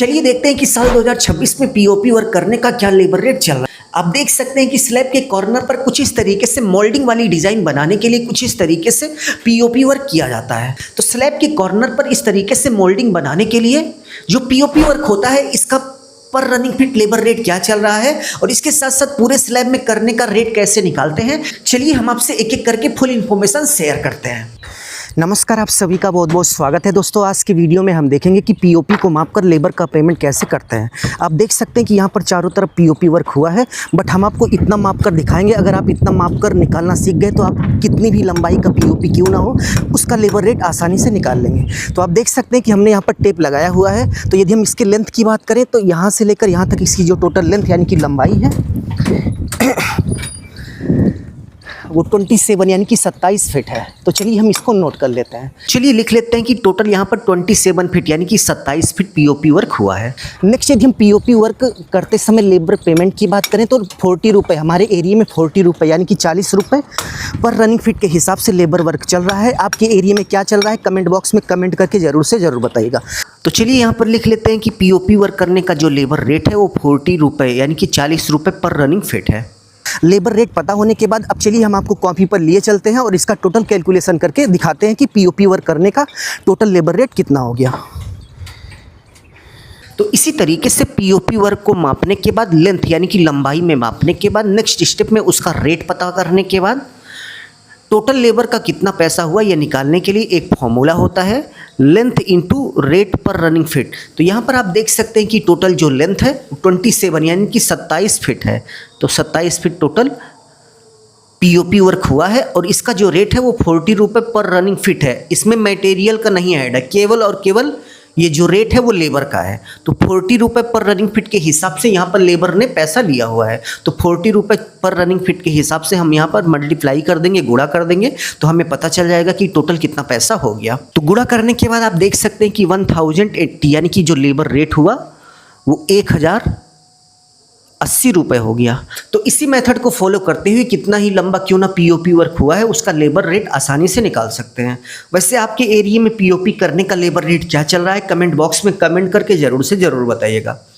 चलिए देखते हैं कि साल 2026 में पीओपी वर्क करने का क्या लेबर रेट चल रहा है। आप देख सकते हैं कि स्लैब के कॉर्नर पर कुछ इस तरीके से मोल्डिंग वाली डिजाइन बनाने के लिए कुछ इस तरीके से पीओपी वर्क किया जाता है। तो स्लैब के कॉर्नर पर इस तरीके से मोल्डिंग बनाने के लिए जो पीओपी वर्क होता है इसका पर रनिंग फीट लेबर रेट क्या चल रहा है और इसके साथ साथ पूरे स्लैब में करने का रेट कैसे निकालते हैं, चलिए हम आपसे एक एक करके फुल इन्फॉर्मेशन शेयर करते हैं। नमस्कार, आप सभी का बहुत बहुत स्वागत है दोस्तों। आज की वीडियो में हम देखेंगे कि पीओपी को मापकर लेबर का पेमेंट कैसे करते हैं। आप देख सकते हैं कि यहाँ पर चारों तरफ पीओपी वर्क हुआ है, बट हम आपको इतना मापकर दिखाएंगे। अगर आप इतना मापकर निकालना सीख गए तो आप कितनी भी लंबाई का पीओपी क्यों ना हो उसका लेबर रेट आसानी से निकाल लेंगे। तो आप देख सकते हैं कि हमने यहाँ पर टेप लगाया हुआ है। तो यदि हम इसके लेंथ की बात करें तो यहाँ से लेकर यहाँ तक इसकी जो टोटल लेंथ यानी कि लंबाई है वो 27 यानी कि 27 फीट है। तो चलिए हम इसको नोट कर लेते हैं। चलिए लिख लेते हैं कि टोटल यहाँ पर 27 फीट यानी कि 27 फीट पीओपी वर्क हुआ है। नेक्स्ट यदि हम पीओपी वर्क करते समय लेबर पेमेंट की बात करें तो 40 रुपये, हमारे एरिया में 40 रुपये यानी कि 40 रुपये पर रनिंग फीट के हिसाब से लेबर वर्क चल रहा है। आपके एरिया में क्या चल रहा है कमेंट बॉक्स में कमेंट करके ज़रूर से ज़रूर बताइएगा। तो चलिए यहाँ पर लिख लेते हैं कि पीओपी वर्क करने का जो लेबर रेट है वो 40 रुपये यानी कि 40 रुपये पर रनिंग फीट है। लेबर रेट पता होने के बाद अब चलिए हम आपको कॉपी पर लिए चलते हैं और इसका टोटल कैलकुलेशन करके दिखाते हैं कि पीओपी वर्क करने का टोटल लेबर रेट कितना हो गया। तो इसी तरीके से पीओपी वर्क को मापने के बाद लेंथ यानी कि लंबाई में मापने के बाद नेक्स्ट स्टेप में उसका रेट पता करने के बाद टोटल लेबर का कितना पैसा हुआ यह निकालने के लिए एक फॉर्मूला होता है, लेंथ इंटू रेट पर रनिंग फीट। तो यहाँ पर आप देख सकते हैं कि टोटल जो लेंथ है 27 यानी कि 27 फीट है। तो 27 फीट टोटल पीओपी वर्क हुआ है और इसका जो रेट है वो 40 रुपये पर रनिंग फीट है। इसमें मटेरियल का नहीं ऐड है, केवल और केवल ये जो रेट है वो लेबर का है। तो 40 रुपये पर रनिंग फीट के हिसाब से यहाँ पर लेबर ने पैसा लिया हुआ है। तो 40 रुपये पर रनिंग फीट के हिसाब से हम यहाँ पर मल्टीप्लाई कर देंगे, गुणा कर देंगे, तो हमें पता चल जाएगा कि टोटल कितना पैसा हो गया। तो गुणा करने के बाद आप देख सकते हैं कि 1080 यानी कि जो लेबर रेट हुआ वो 1080 रुपये हो गया। तो इसी मेथड को फॉलो करते हुए कितना ही लंबा क्यों ना पीओपी वर्क हुआ है उसका लेबर रेट आसानी से निकाल सकते हैं। वैसे आपके एरिया में पीओपी करने का लेबर रेट क्या चल रहा है कमेंट बॉक्स में कमेंट करके ज़रूर से ज़रूर बताइएगा।